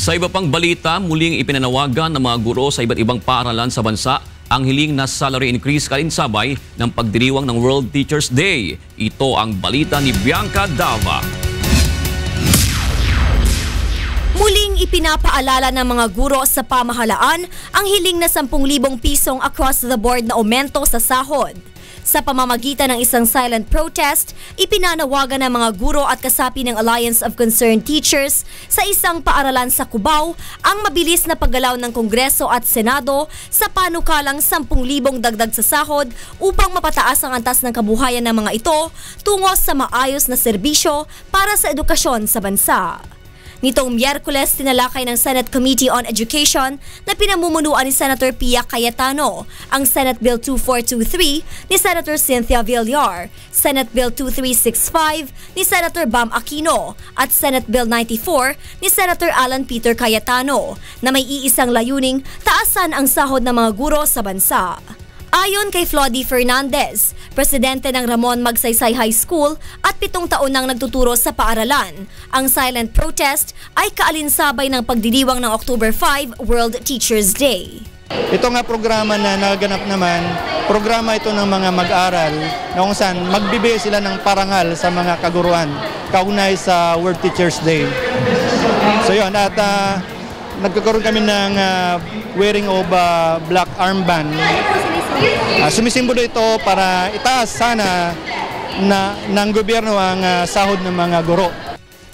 Sa iba pang balita, muling ipinanawagan ng mga guro sa iba't ibang paaralan sa bansa ang hiling na salary increase kalinsabay ng pagdiriwang ng World Teachers Day. Ito ang balita ni Bianca Dava. Muling ipinapaalala ng mga guro sa pamahalaan ang hiling na 10,000 pisong across the board na aumento sa sahod. Sa pamamagitan ng isang silent protest, ipinanawagan ng mga guro at kasapi ng Alliance of Concerned Teachers sa isang paaralan sa Cubao ang mabilis na paggalaw ng Kongreso at Senado sa panukalang 10,000 dagdag sa sahod upang mapataas ang antas ng kabuhayan ng mga ito tungo sa maayos na serbisyo para sa edukasyon sa bansa. Nitong Miyerkules, tinalakay ng Senate Committee on Education na pinamumunuan ni Senator Pia Cayetano ang Senate Bill 2423 ni Senator Cynthia Villar, Senate Bill 2365 ni Senator Bam Aquino at Senate Bill 94 ni Senator Alan Peter Cayetano na may iisang layuning taasan ang sahod ng mga guro sa bansa. Ayon kay Flody Fernandez, presidente ng Ramon Magsaysay High School at 7 taon nang nagtuturo sa paaralan, ang silent protest ay kaalinsabay ng pagdiriwang ng October 5 World Teachers Day. Ito nga programa na naganap naman, programa ito ng mga mag-aral na kung saan magbibigay sila ng parangal sa mga kaguruan kaugnay sa World Teachers Day. So yun, at nagkakaroon kami ng wearing of black armband. Sumisimbolo ito para itaas sana ng gobyerno ang sahod ng mga guro.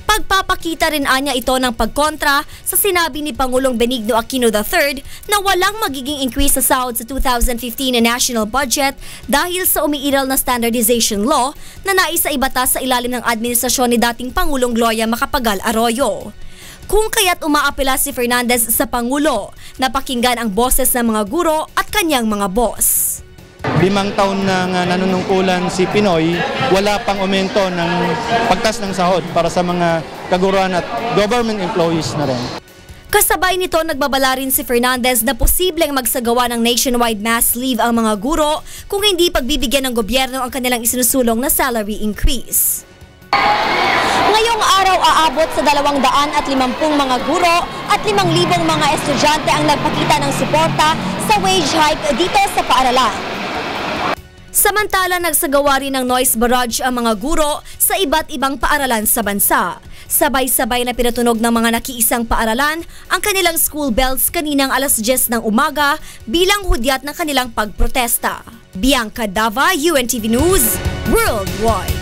Pagpapakita rin anya ito ng pagkontra sa sinabi ni Pangulong Benigno Aquino III na walang magiging increase sa sahod sa 2015 na national budget dahil sa umiiral na standardization law na naisa-ibatas sa ilalim ng administrasyon ni dating Pangulong Gloria Macapagal Arroyo. Kung kaya't umaapela si Fernandez sa Pangulo na pakinggan ang boses ng mga guro at kanyang mga boss. 5 taon nang nanunungkulan si Pinoy, wala pang aumento ng pagtaas ng sahod para sa mga kaguruan at government employees na rin. Kasabay nito, nagbabala rin si Fernandez na posibleng magsagawa ng nationwide mass leave ang mga guro kung hindi pagbibigyan ng gobyerno ang kanilang isinusulong na salary increase. Ngayong araw aabot sa 250 mga guro at 5,000 mga estudyante ang nagpakita ng suporta sa wage hike dito sa paaralan. Samantala, nagsagawa rin ng noise barrage ang mga guro sa iba't ibang paaralan sa bansa. Sabay-sabay na pinatunog ng mga nakiisang paaralan ang kanilang school bells kaninang alas 10 ng umaga bilang hudyat ng kanilang pagprotesta. Bianca Dava, UNTV News, Worldwide.